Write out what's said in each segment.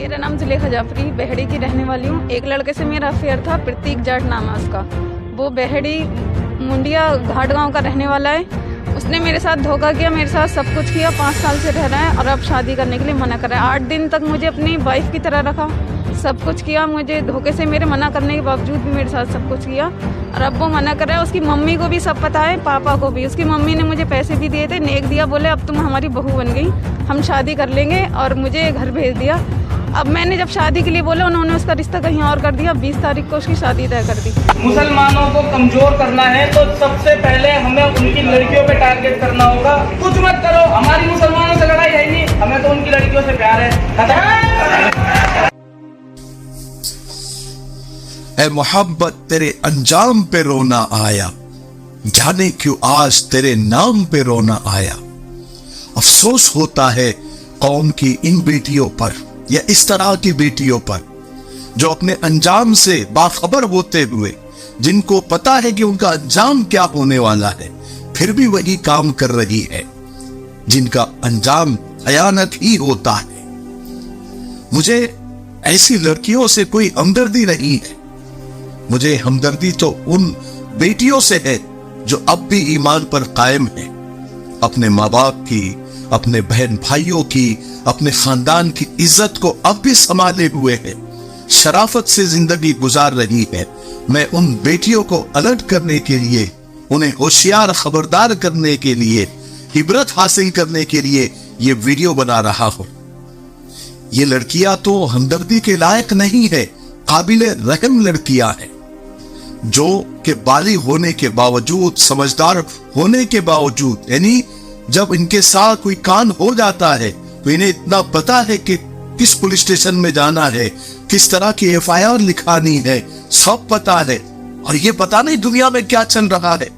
मेरा नाम जुलेखा जाफरी, बेहड़ी की रहने वाली हूँ। एक लड़के से मेरा अफेयर था, प्रतीक जाट नाम है उसका। वो बेहड़ी मुंडिया घाट गांव का रहने वाला है। उसने मेरे साथ धोखा किया, मेरे साथ सब कुछ किया। 5 साल से रह रहा है और अब शादी करने के लिए मना कर रहा है। 8 दिन तक मुझे अपनी वाइफ की तरह रखा, सब कुछ किया। मुझे धोखे से मेरे मना करने के बावजूद भी मेरे साथ सब कुछ किया और अब वो मना कर रहा है। उसकी मम्मी को भी सब पता है, पापा को भी। उसकी मम्मी ने मुझे पैसे भी दिए थे, नेक दिया, बोले अब तुम हमारी बहू बन गई, हम शादी कर लेंगे, और मुझे घर भेज दिया। अब मैंने जब शादी के लिए बोला, उन्होंने उसका रिश्ता कहीं और कर दिया। 20 तारीख को उसकी शादी तय कर दी। मुसलमानों को कमजोर करना है तो सबसे पहले हमें उनकी लड़कियों पे टारगेट करना होगा। कुछ मत करो, हमारी मुसलमानों से लड़ाई है नहीं, हमें तो उनकी लड़कियों से प्यार है। ऐ मोहब्बत तेरे अंजाम पे रोना आया, जाने क्यों आज तेरे नाम पे रोना आया। अफसोस होता है कौम की इन बेटियों पर, या इस तरह की बेटियों पर जो अपने अंजाम से बाखबर होते हुए, जिनको पता है कि उनका अंजाम क्या होने वाला है, फिर भी वही काम कर रही है जिनका अंजाम भयानक ही होता है। मुझे ऐसी लड़कियों से कोई हमदर्दी नहीं है। मुझे हमदर्दी तो उन बेटियों से है जो अब भी ईमान पर कायम है, अपने माँ बाप की, अपने बहन भाइयों की, अपने खानदान की इज्जत को अब भी संभाले हुए है, शराफत से जिंदगी गुजार रही है। मैं उन बेटियों को अलर्ट करने के लिए, उन्हें होशियार खबरदार करने के लिए, इबरत हासिल करने के लिए ये वीडियो बना रहा हूं। ये लड़कियां तो हमदर्दी के लायक नहीं है, काबिले रहम लड़कियां हैं, जो के बालिग होने के बावजूद, समझदार होने के बावजूद, यानी जब इनके साथ कोई कांड हो जाता है तो इन्हें इतना पता है कि किस पुलिस स्टेशन में जाना है, किस तरह की FIR लिखानी है, सब पता है। और ये पता नहीं दुनिया में क्या चल रहा है।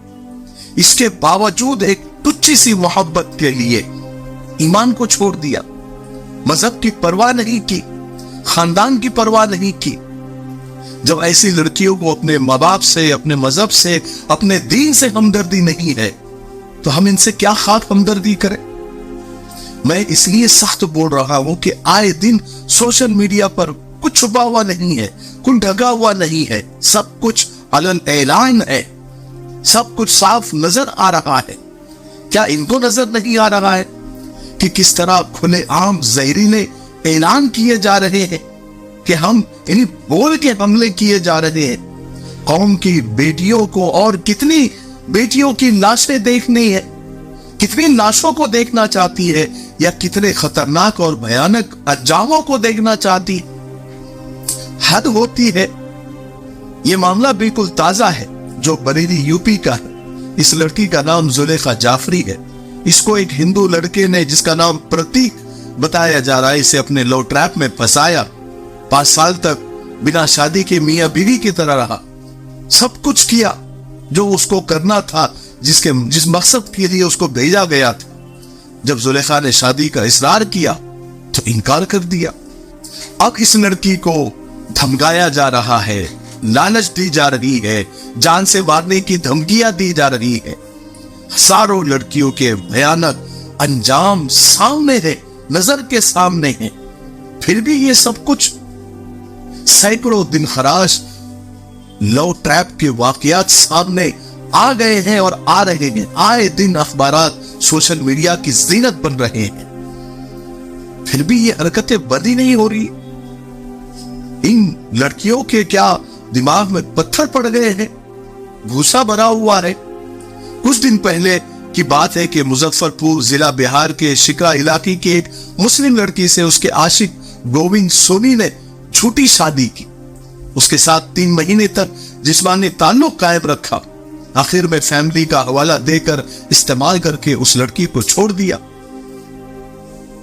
इसके बावजूद एक तुच्छी सी मोहब्बत के लिए ईमान को छोड़ दिया, मजहब की परवाह नहीं की, खानदान की परवाह नहीं की। जब ऐसी लड़कियों को अपने माँ बाप से, अपने मजहब से, अपने दीन से हमदर्दी नहीं है तो हम इनसे क्या खाक हमदर्दी करें। मैं इसलिए सख्त बोल रहा हूं कि आए दिन सोशल मीडिया पर कुछ छुपा हुआ नहीं है, कुछ ढका हुआ नहीं है, सब कुछ अलन ऐलान है, सब कुछ साफ नजर आ रहा है। क्या इनको नजर नहीं आ रहा है कि किस तरह खुले आम जहरीले ऐलान किए जा रहे हैं, कि हम इन्हीं बोल के हमले किए जा रहे हैं। कौम की बेटियों को और कितनी बेटियों की लाशें देखनी है, कितनी लाशों को देखना चाहती है, या कितने खतरनाक और भयानक अंजामों को देखना चाहती है। हद होती है। यह मामला बिल्कुल ताजा है जो बरेली यूपी का है। इस लड़की का नाम जुलेखा जाफरी है। इसको एक हिंदू लड़के ने, जिसका नाम प्रतीक बताया जा रहा है, इसे अपने लव ट्रैप में फंसाया। 5 साल तक बिना शादी के मियां बीवी की तरह रहा, सब कुछ किया जो उसको करना था, जिस मकसद के लिए उसको भेजा गया था। जब जुलेखा ने शादी का इसरार किया तो इनकार कर दिया। अब इस लड़की को धमकाया जा रहा है, लालच दी जा रही है, जान से मारने की धमकियां दी जा रही है। हजारों लड़कियों के भयानक अंजाम सामने है, नजर के सामने है। फिर भी ये सब कुछ, सैकड़ों दिन खराश लव ट्रैप के वाकयात सामने आ गए हैं और आ रहे हैं। आए दिन अखबारात, सोशल मीडिया की जीनत बन रहे हैं, फिर भी ये हरकतें बंद ही नहीं हो रही। इन लड़कियों के क्या दिमाग में पत्थर पड़ गए हैं, भूसा भरा हुआ है। कुछ दिन पहले की बात है कि मुजफ्फरपुर जिला बिहार के शिकरा इलाके की एक मुस्लिम लड़की से उसके आशिक गोविंद सोनी ने झूठी शादी की। उसके साथ 3 महीने तक जिस्मानी ताल्लुक कायम रखा। आखिर में फैमिली का हवाला देकर, इस्तेमाल करके उस लड़की को छोड़ दिया।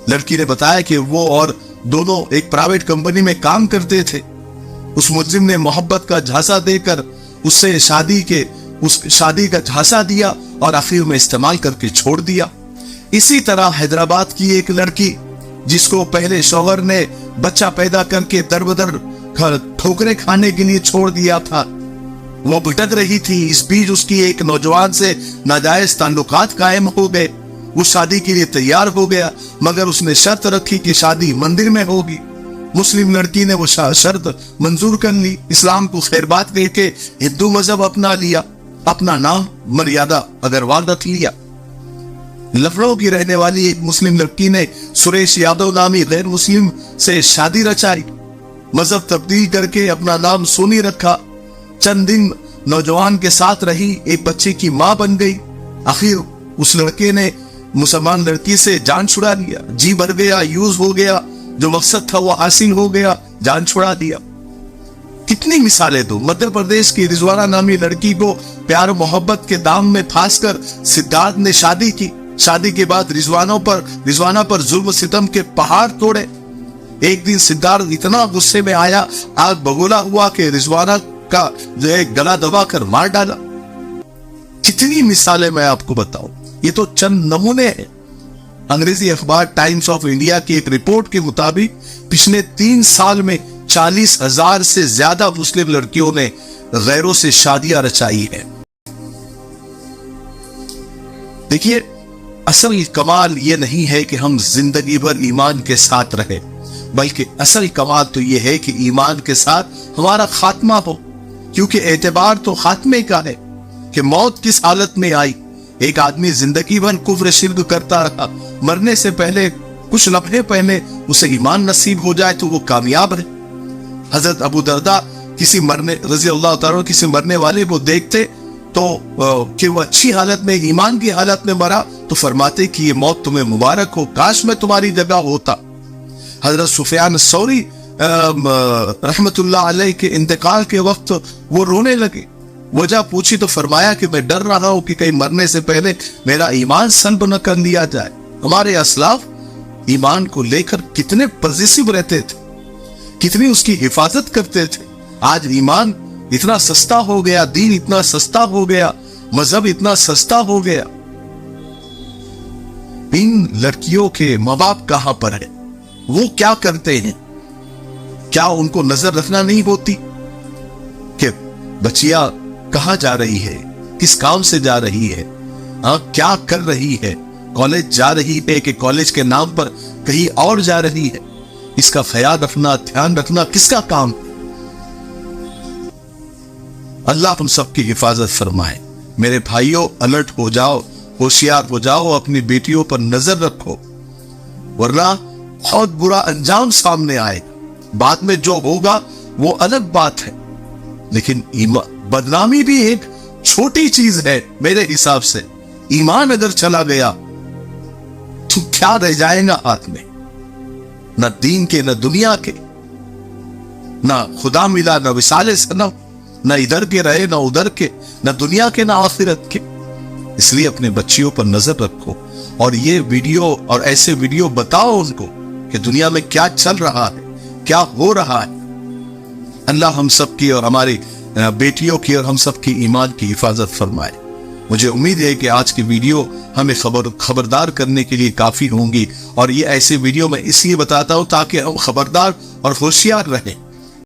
लड़की ने बताया कि वो और दोनों एक प्राइवेट कंपनी में काम करते थे। उस मुलजिम ने मोहब्बत का झांसा देकर उससे शादी का झांसा दिया और आखिर में इस्तेमाल करके छोड़ दिया। इसी तरह हैदराबाद की एक लड़की, जिसको पहले शौहर ने बच्चा पैदा करके दरबदर ठोकरे खाने के लिए छोड़ दिया था, वो भटक रही थी। इस बीच उसकी एक नौजवान से नाजायज ताल्लुकात कायम हो गए। वो शादी के लिए तैयार हो गया, मगर उसने शर्त रखी कि शादी मंदिर में होगी। मुस्लिम लड़की ने वो शर्त मंजूर कर ली, इस्लाम को खैर बात कह के हिंदू मजहब अपना लिया, अपना नाम मर्यादा अग्रवाल रख लिया। लखनऊ की रहने वाली एक मुस्लिम लड़की ने सुरेश यादव नामी गैर मुस्लिम से शादी रचाई, मजहब तब्दील करके अपना नाम सोनी रखा। चंद दिन नौजवान के साथ रही, एक बच्चे की मां बन गई। आखिर उस लड़के ने मुसलमान लड़की से जान छुड़ा लिया, जी भर गया, यूज हो गया, जो मकसद था वो हासिल हो गया, जान छुड़ा दिया। कितनी मिसालें दो। मध्य प्रदेश की रिजवाना नामी लड़की को प्यार मोहब्बत के दाम में फांसकर सिद्धार्थ ने शादी की। शादी के बाद रिजवाना पर जुल्म सितम के पहाड़ तोड़े। एक दिन सिद्धार्थ इतना गुस्से में आया, आग बगोला हुआ कि रिजवाना का जो है गला दबा कर मार डाला। कितनी मिसालें मैं आपको बताऊं, ये तो चंद नमूने हैं। अंग्रेजी अखबार टाइम्स ऑफ इंडिया की एक रिपोर्ट के मुताबिक पिछले 3 साल में 40,000 से ज्यादा मुस्लिम लड़कियों ने गैरों से शादियां रचाई है। देखिए, असल कमाल ये नहीं है कि हम जिंदगी भर ईमान के साथ रहे, बल्कि असल कमाल तो ये है कि ईमान के साथ हमारा खात्मा हो, क्योंकि एतबार तो खात्मे का है कि मौत किस हालत में आई। एक आदमी जिंदगी भर कुफ्र शिर्क करता रहा, मरने से पहले कुछ लम्हे पहले उसे ईमान नसीब हो जाए तो वो कामयाब है। हजरत अबू दरदा किसी मरने वाले को देखते तो कि वो अच्छी हालत में, ईमान की हालत में मरा, तो फरमाते कि ये मौत तुम्हें मुबारक हो, काश मैं तुम्हारी जगह होता। हजरत सुफियान सौरी रहमतुल्लाह अलैह के इंतकाल के वक्त वो रोने लगे। वजह पूछी तो फरमाया कि मैं डर रहा हूं कि कहीं मरने से पहले मेरा ईमान सल्ब न कर लिया जाए। हमारे असलाफ ईमान को लेकर कितने पॉजिटिव रहते थे, कितनी उसकी हिफाजत करते थे। आज ईमान इतना सस्ता हो गया, दीन इतना सस्ता हो गया, मजहब इतना सस्ता हो गया। इन लड़कियों के माँ बाप कहां पर है, वो क्या करते हैं? क्या उनको नजर रखना नहीं होती कि बच्चियां कहां जा रही है, किस काम से जा रही है, क्या कर रही है, कॉलेज जा रही है कि कॉलेज के नाम पर कहीं और जा रही है? इसका ख्याल रखना, ध्यान रखना किसका काम? अल्लाह हम सबकी हिफाजत फरमाए। मेरे भाइयों, अलर्ट हो जाओ, होशियार हो जाओ, अपनी बेटियों पर नजर रखो, वरना बहुत बुरा अंजाम सामने आएगा। बाद में जो होगा वो अलग बात है, लेकिन बदनामी भी एक छोटी चीज है मेरे हिसाब से। ईमान अगर चला गया तो क्या रह जाएगा हाथ में? न दीन के, न दुनिया के, न खुदा मिला, न विसाले सनम, न इधर के रहे न उधर के, न दुनिया के न आखिरत के। इसलिए अपने बच्चियों पर नजर रखो और ये वीडियो और ऐसे वीडियो बताओ उनको कि दुनिया में क्या चल रहा है, क्या हो रहा है। अल्लाह हम सबकी और हमारी बेटियों की और हम सबकी ईमान की हिफाजत फरमाए। मुझे उम्मीद है कि आज की वीडियो हमें खबरदार करने के लिए काफी होंगी, और ये ऐसे वीडियो मैं इसलिए बताता हूं ताकि हम खबरदार और होशियार रहें।